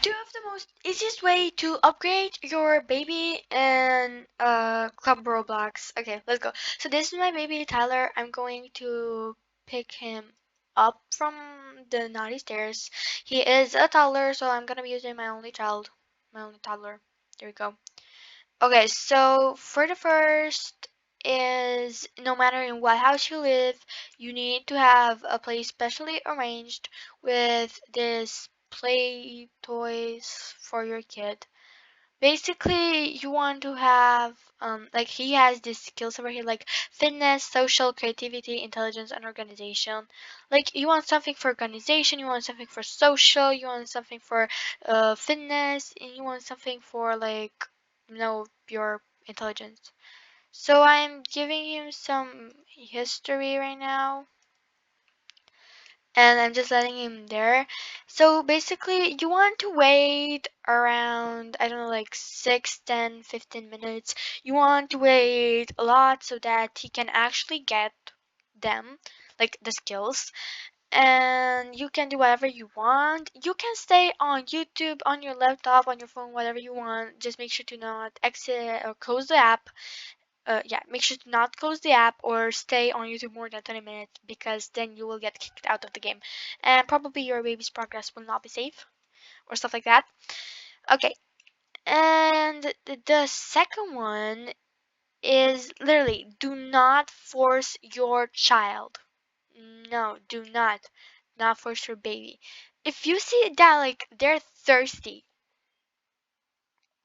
two of the most easiest way to upgrade your baby in Club Roblox. Okay, let's go. So this is my baby Tyler. I'm going to pick him up from the naughty stairs. He is a toddler, so I'm gonna be using my only child, my only toddler. There we go. Okay, so for the first is no matter in what house you live, you need to have a place specially arranged with this play toys for your kid. Basically, you want to have like he has these skills over here like fitness, social, creativity, intelligence, and organization. Like you want something for organization, you want something for social, you want something for fitness, and you want something for like your intelligence. So I'm giving him some history right now and I'm just letting him there. So basically, you want to wait around, I don't know, like 6, 10, 15 minutes. You want to wait a lot so that he can actually get them, like the skills. And you can do whatever you want. You can stay on YouTube, on your laptop, on your phone, whatever you want. Just make sure to not exit or close the app. Yeah, make sure to not close the app or stay on YouTube more than 20 minutes because then you will get kicked out of the game. And probably your baby's progress will not be safe or stuff like that. Okay, and the second one is literally do not force your child. No, do not. Not force your baby. If you see that like they're thirsty,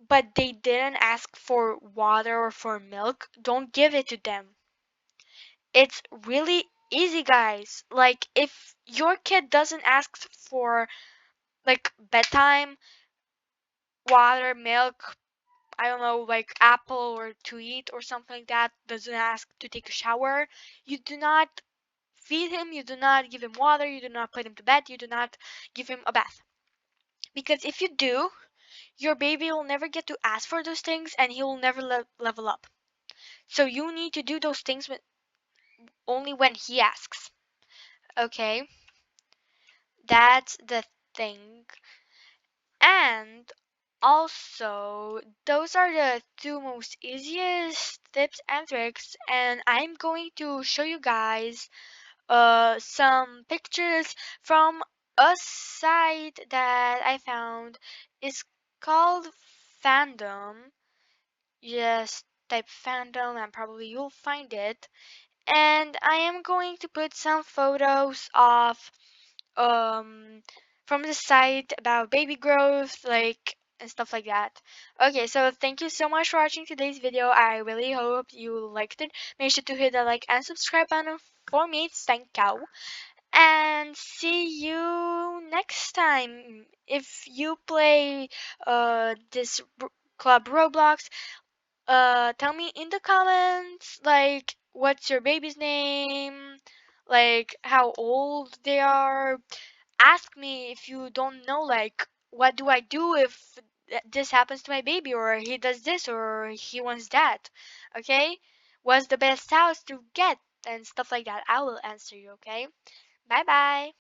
but they didn't ask for water or for milk, don't give it to them. It's really easy, guys. Like, if your kid doesn't ask for, like, bedtime, water, milk, I don't know, like apple or to eat or something like that, doesn't ask to take a shower, you do not feed him, you do not give him water, you do not put him to bed, you do not give him a bath. Because if you do, your baby will never get to ask for those things and he will never level up. So you need to do those things only when he asks. Okay? That's the thing. And also, those are the two most easiest tips and tricks, and I'm going to show you guys some pictures from a site that I found. It's called Fandom. Just type Fandom and probably you'll find it. And I am going to put some photos of um from the site about baby growth like and stuff like that. Okay, so thank you so much for watching today's video. I really hope you liked it. Make sure to hit the like and subscribe button for me. Thank you. And see you next time. If you play this club Roblox, tell me in the comments like what's your baby's name, like how old they are. Ask me if you don't know, like what do I do if this happens to my baby or he does this or he wants that. Okay, what's the best house to get and stuff like that. I will answer you. Okay, bye bye.